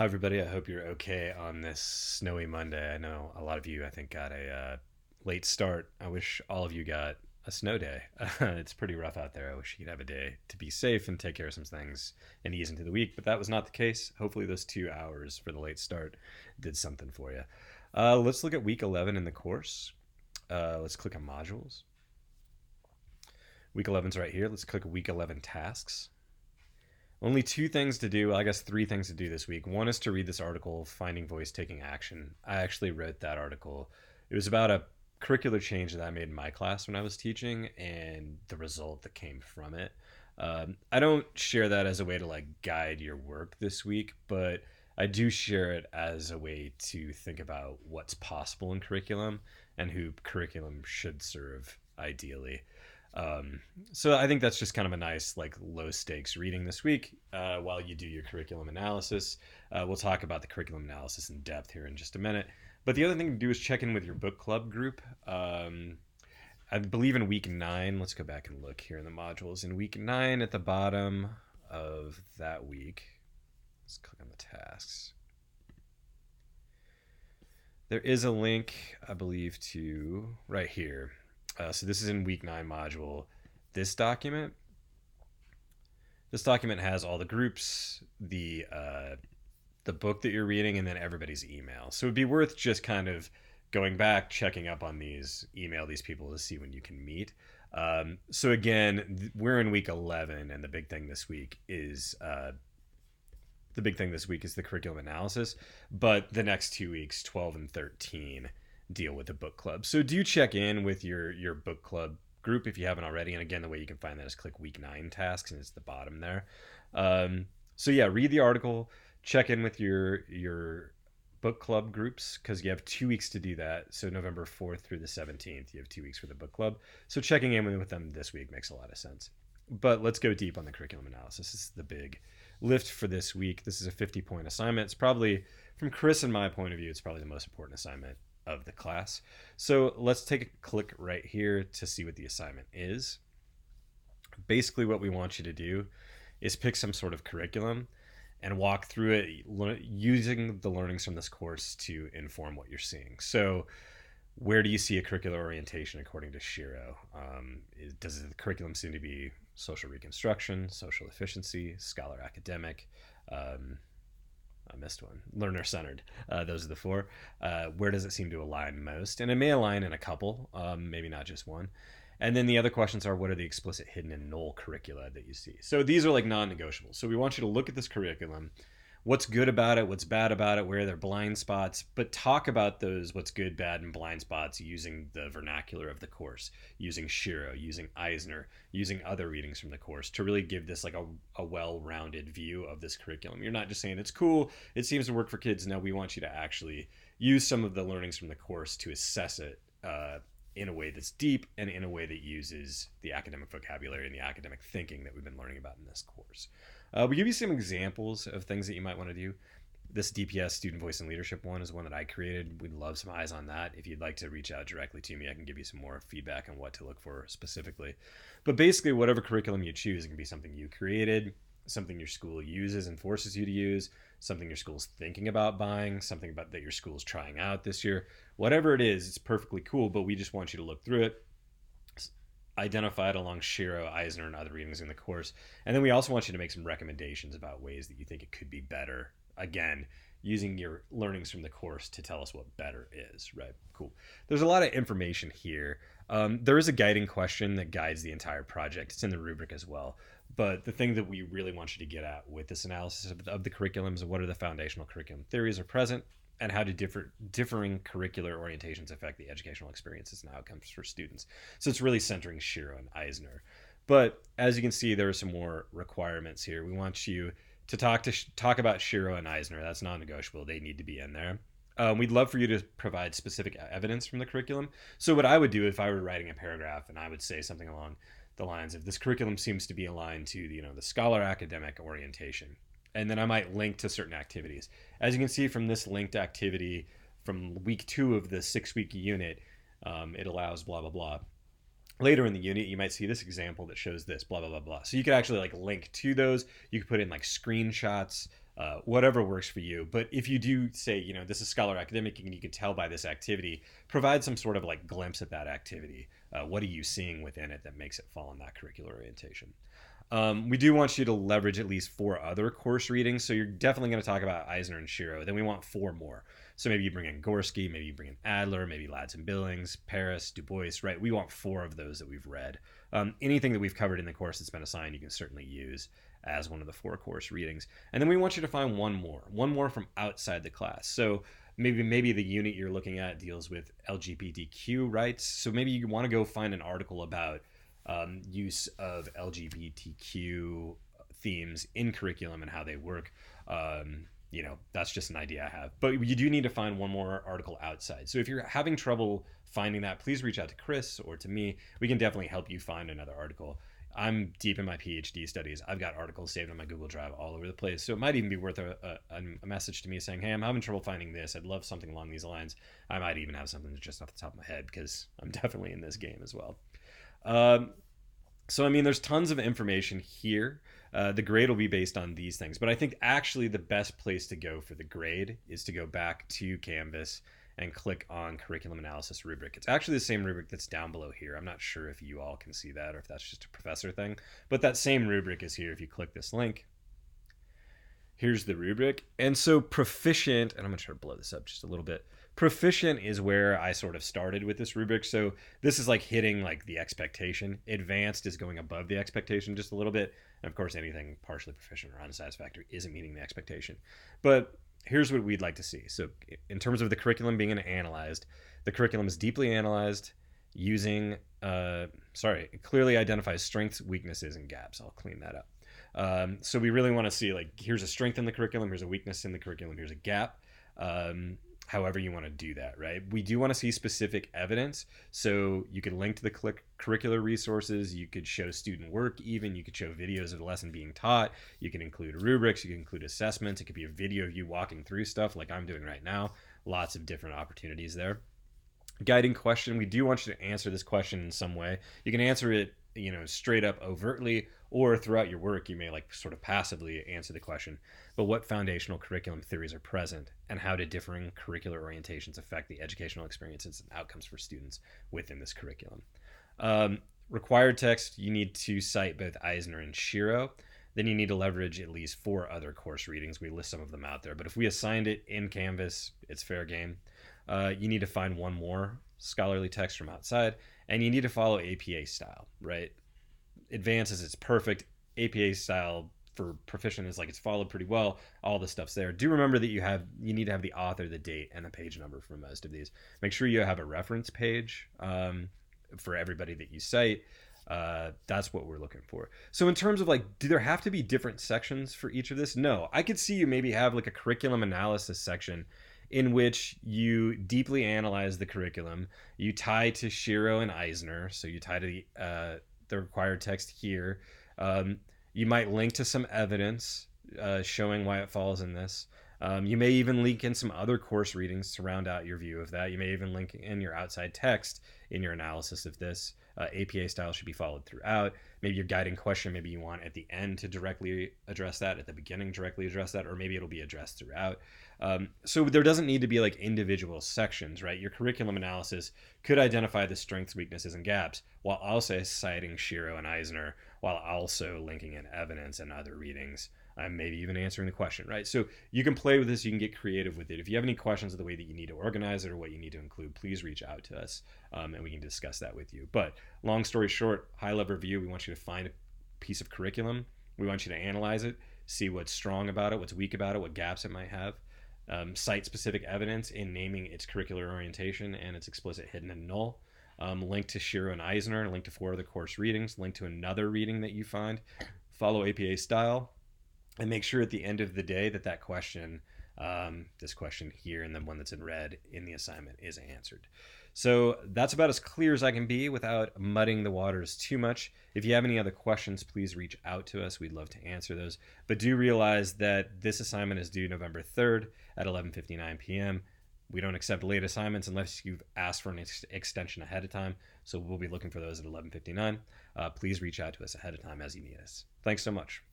Hi, everybody. I hope you're okay on this snowy Monday. I know a lot of you, I think, got a late start. I wish all of you got a snow day. It's pretty rough out there. I wish you could have a day to be safe and take care of some things and ease into the week, but that was not the case. Hopefully, those 2 hours for the late start did something for you. Let's look at week 11 in the course. Let's click on modules. Week 11's right here. Let's click week 11 tasks. Only two things to do, well, I guess three things to do this week. One is to read this article, Finding Voice, Taking Action. I actually wrote that article. It was about a curricular change that I made in my class when I was teaching and the result that came from it. I don't share that as a way to guide your work this week, but I do share it as a way to think about what's possible in curriculum and who curriculum should serve ideally. Um, so I think that's just kind of a nice, low stakes reading this week while you do your curriculum analysis. We'll talk about the curriculum analysis in depth here in just a minute. But the other thing to do is check in with your book club group. I believe in week 9, let's go back and look here in the modules. In week 9, at the bottom of that week, let's click on the tasks. There is a link, I believe, to right here. So this is in week 9 module. This document, this document has all the groups, the book that you're reading, and then everybody's email. So it'd be worth just kind of going back, checking up on these, email these people to see when you can meet. So again, we're in week 11, and the big thing this week is the curriculum analysis. But the next 2 weeks, 12 and 13, deal with the book club. So do check in with your book club group if you haven't already. And again, the way you can find that is click week 9 tasks, and it's the bottom there. So yeah, read the article, check in with your book club groups because you have 2 weeks to do that. So November 4th through the 17th, you have 2 weeks for the book club. So checking in with them this week makes a lot of sense. But let's go deep on the curriculum analysis. This is the big lift for this week. This is a 50-point assignment. It's probably, from Chris and my point of view, it's probably the most important assignment of the class. So let's take a click right here to see what the assignment is. Basically, what we want you to do is pick some sort of curriculum and walk through it using the learnings from this course to inform what you're seeing. So where do you see a curricular orientation according to Shiro? Does the curriculum seem to be social reconstruction, social efficiency, scholar academic? I missed one. Learner centered. Those are the four. Where does it seem to align most? And it may align in a couple, maybe not just one. And then the other questions are, what are the explicit, hidden, and null curricula that you see? So these are non-negotiables. So we want you to look at this curriculum, what's good about it, what's bad about it, where are their blind spots, but talk about those what's good, bad, and blind spots using the vernacular of the course, using Shiro, using Eisner, using other readings from the course to really give this a well-rounded view of this curriculum. You're not just saying it's cool, it seems to work for kids. No, we want you to actually use some of the learnings from the course to assess it in a way that's deep and in a way that uses the academic vocabulary and the academic thinking that we've been learning about in this course. We give you some examples of things that you might want to do. This DPS Student Voice and Leadership one is one that I created. We'd love some eyes on that. If you'd like to reach out directly to me, I can give you some more feedback on what to look for specifically. But basically, whatever curriculum you choose, it can be something you created, something your school uses and forces you to use, something your school's thinking about buying, something about that your school's trying out this year. Whatever it is, it's perfectly cool, but we just want you to look through it, identify it along Shiro, Eisner, and other readings in the course. And then we also want you to make some recommendations about ways that you think it could be better. Again, using your learnings from the course to tell us what better is, right? Cool. There's a lot of information here. There is a guiding question that guides the entire project. It's in the rubric as well. But the thing that we really want you to get at with this analysis of the curriculum is what are the foundational curriculum theories are present and how do differing curricular orientations affect the educational experiences and outcomes for students. So it's really centering Shiro and Eisner. But as you can see, there are some more requirements here. We want you to talk about Shiro and Eisner. That's non-negotiable. They need to be in there. We'd love for you to provide specific evidence from the curriculum. So what I would do if I were writing a paragraph and I would say something along the lines of this curriculum seems to be aligned to the scholar academic orientation, and then I might link to certain activities. As you can see from this linked activity from week 2 of the 6-week unit, it allows blah blah blah. Later in the unit, you might see this example that shows this blah blah blah blah. So you could actually link to those. You could put in screenshots whatever works for you. But if you do say, this is Scholar Academic and you can tell by this activity, provide some sort of like glimpse at that activity. What are you seeing within it that makes it fall in that curricular orientation? We do want you to leverage at least 4 other course readings. So you're definitely going to talk about Eisner and Shiro. Then we want 4 more. So maybe you bring in Gorski, maybe you bring in Adler, maybe Ladson Billings, Paris, Du Bois, right? We want 4 of those that we've read. Anything that we've covered in the course that's been assigned, you can certainly use as one of the 4 course readings. And then we want you to find one more from outside the class. So maybe the unit you're looking at deals with LGBTQ rights. So maybe you want to go find an article about use of LGBTQ themes in curriculum and how they work. That's just an idea I have. But you do need to find one more article outside. So if you're having trouble finding that, please reach out to Chris or to me. We can definitely help you find another article. I'm deep in my PhD studies. I've got articles saved on my Google Drive all over the place. So it might even be worth a message to me saying, hey, I'm having trouble finding this. I'd love something along these lines. I might even have something just off the top of my head because I'm definitely in this game as well. So, there's tons of information here. The grade will be based on these things. But I think actually the best place to go for the grade is to go back to Canvas and click on Curriculum Analysis rubric. It's actually the same rubric that's down below here. I'm not sure if you all can see that or if that's just a professor thing. But that same rubric is here if you click this link. Here's the rubric. And so proficient, and I'm going to try to blow this up just a little bit. Proficient is where I sort of started with this rubric. So this is like hitting like the expectation. Advanced is going above the expectation just a little bit. And of course, anything partially proficient or unsatisfactory isn't meeting the expectation. But here's what we'd like to see. So in terms of the curriculum being analyzed, the curriculum is deeply analyzed using, it clearly identifies strengths, weaknesses, and gaps. I'll clean that up. So we really want to see like, here's a strength in the curriculum, here's a weakness in the curriculum, here's a gap. However you want to do that, right? We do want to see specific evidence. So you could link to the curricular resources. You could show student work even. You could show videos of the lesson being taught. You can include rubrics. You can include assessments. It could be a video of you walking through stuff like I'm doing right now. Lots of different opportunities there. Guiding question. We do want you to answer this question in some way. You can answer it straight up overtly, or throughout your work you may like sort of passively answer the question, but what foundational curriculum theories are present and how do differing curricular orientations affect the educational experiences and outcomes for students within this curriculum? Required text, you need to cite both Eisner and Shiro. Then you need to leverage at least 4 other course readings. We list some of them out there, but if we assigned it in Canvas, it's fair game. You need to find one more scholarly text from outside, and you need to follow APA style, right? Advanced is it's perfect. APA style for proficient is like it's followed pretty well. All the stuff's there. Do remember that you need to have the author, the date, and the page number for most of these. Make sure you have a reference page for everybody that you cite. That's what we're looking for. So in terms of like, do there have to be different sections for each of this? No. I could see you maybe have like a curriculum analysis section in which you deeply analyze the curriculum. You tie to Shiro and Eisner, so you tie to the required text here. You might link to some evidence showing why it falls in this. You may even link in some other course readings to round out your view of that. You may even link in your outside text in your analysis of this. APA style should be followed throughout. Maybe your guiding question, maybe you want at the end to directly address that, at the beginning directly address that, or maybe it'll be addressed throughout. So there doesn't need to be like individual sections, right? Your curriculum analysis could identify the strengths, weaknesses, and gaps while also citing Shiro and Eisner, while also linking in evidence and other readings. Maybe even answering the question, right? So you can play with this, you can get creative with it. If you have any questions of the way that you need to organize it or what you need to include, please reach out to us and we can discuss that with you. But long story short, high level review, we want you to find a piece of curriculum. We want you to analyze it, see what's strong about it, what's weak about it, what gaps it might have. Cite specific evidence in naming its curricular orientation and its explicit hidden and null. Link to Shiro and Eisner, link to 4 other course readings, link to another reading that you find, follow APA style, and make sure at the end of the day that question, this question here and the one that's in red in the assignment is answered. So that's about as clear as I can be without muddying the waters too much. If you have any other questions, please reach out to us. We'd love to answer those. But do realize that this assignment is due November 3rd at 11:59 p.m. We don't accept late assignments unless you've asked for an extension ahead of time. So we'll be looking for those at 11:59. Please reach out to us ahead of time as you need us. Thanks so much.